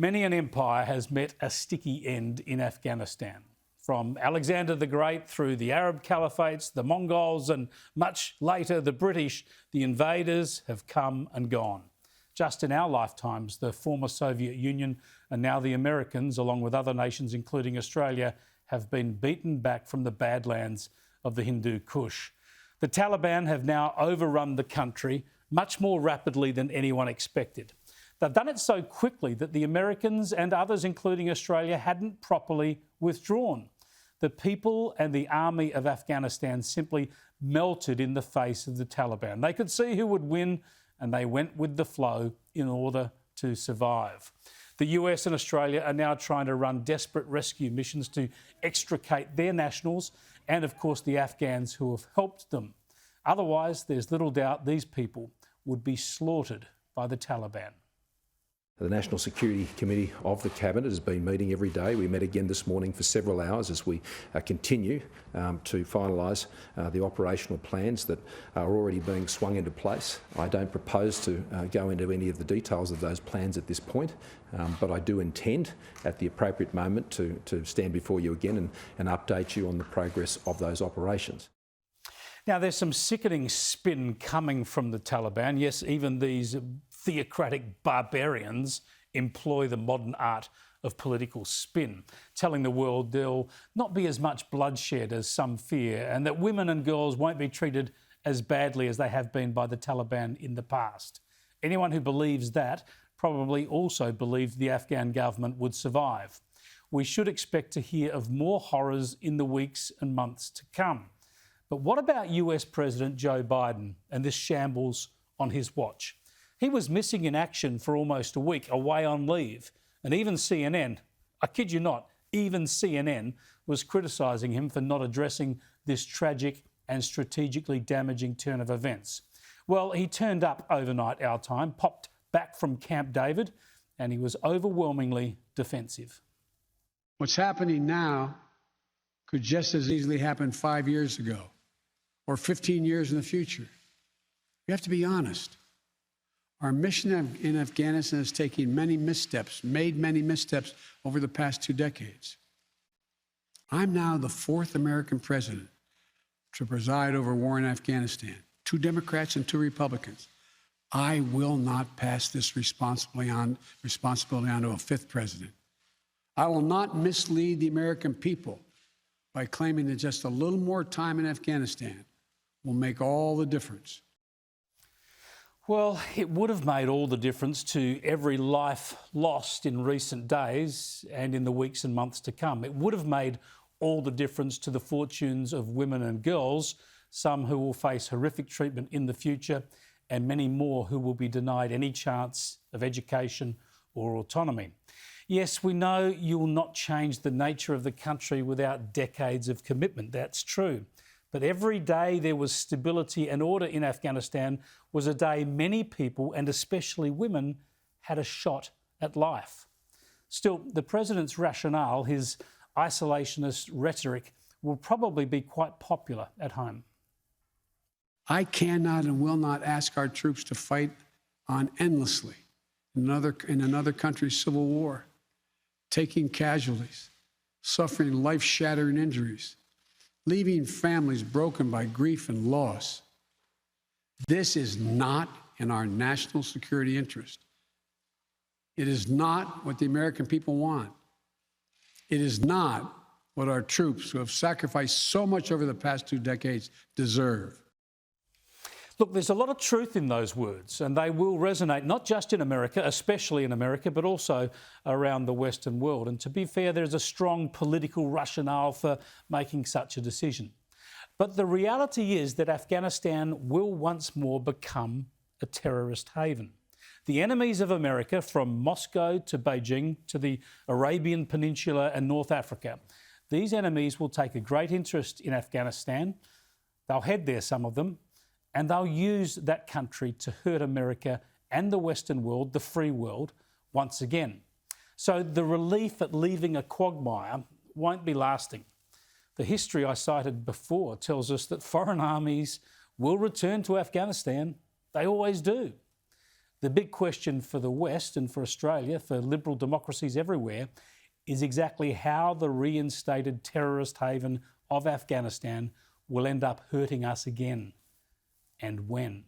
Many an empire has met a sticky end in Afghanistan. From Alexander the Great through the Arab caliphates, the Mongols and much later the British, the invaders have come and gone. Just in our lifetimes, the former Soviet Union and now the Americans, along with other nations including Australia, have been beaten back from the badlands of the Hindu Kush. The Taliban have now overrun the country much more rapidly than anyone expected. They've done it so quickly that the Americans and others, including Australia, hadn't properly withdrawn. The people and the army of Afghanistan simply melted in the face of the Taliban. They could see who would win, and they went with the flow in order to survive. The US and Australia are now trying to run desperate rescue missions to extricate their nationals and, of course, the Afghans who have helped them. Otherwise, there's little doubt these people would be slaughtered by the Taliban. The National Security Committee of the Cabinet has been meeting every day. We met again this morning for several hours as we continue to finalise the operational plans that are already being swung into place. I don't propose to go into any of the details of those plans at this point, but I do intend at the appropriate moment to stand before you again and update you on the progress of those operations. Now, there's some sickening spin coming from the Taliban. Yes, even these theocratic barbarians employ the modern art of political spin, telling the world there'll not be as much bloodshed as some fear and that women and girls won't be treated as badly as they have been by the Taliban in the past. Anyone who believes that probably also believed the Afghan government would survive. We should expect to hear of more horrors in the weeks and months to come. But what about US President Joe Biden and this shambles on his watch? He was missing in action for almost a week, away on leave. And even CNN, I kid you not, even CNN was criticising him for not addressing this tragic and strategically damaging turn of events. Well, he turned up overnight our time, popped back from Camp David, and he was overwhelmingly defensive. What's happening now could just as easily happen 5 years ago or 15 years in the future. You have to be honest. Our mission in Afghanistan is taking many missteps, made many missteps over the past 2 decades. I'm now the 4th American president to preside over war in Afghanistan, 2 Democrats and 2 Republicans. I will not pass this responsibility on to a 5th president. I will not mislead the American people by claiming that just a little more time in Afghanistan will make all the difference. Well, it would have made all the difference to every life lost in recent days and in the weeks and months to come. It would have made all the difference to the fortunes of women and girls, some who will face horrific treatment in the future, and many more who will be denied any chance of education or autonomy. Yes, we know you will not change the nature of the country without decades of commitment. That's true. But every day there was stability and order in Afghanistan was a day many people, and especially women, had a shot at life. Still, the president's rationale, his isolationist rhetoric, will probably be quite popular at home. I cannot and will not ask our troops to fight on endlessly in another country's civil war, taking casualties, suffering life-shattering injuries, leaving families broken by grief and loss. This is not in our national security interest. It is not what the American people want. It is not what our troops, who have sacrificed so much over the past 2 decades, deserve. Look, there's a lot of truth in those words, and they will resonate not just in America, especially in America, but also around the Western world. And to be fair, there's a strong political rationale for making such a decision. But the reality is that Afghanistan will once more become a terrorist haven. The enemies of America, from Moscow to Beijing to the Arabian Peninsula and North Africa, these enemies will take a great interest in Afghanistan. They'll head there, some of them, and they'll use that country to hurt America and the Western world, the free world, once again. So the relief at leaving a quagmire won't be lasting. The history I cited before tells us that foreign armies will return to Afghanistan. They always do. The big question for the West and for Australia, for liberal democracies everywhere, is exactly how the reinstated terrorist haven of Afghanistan will end up hurting us again, and when.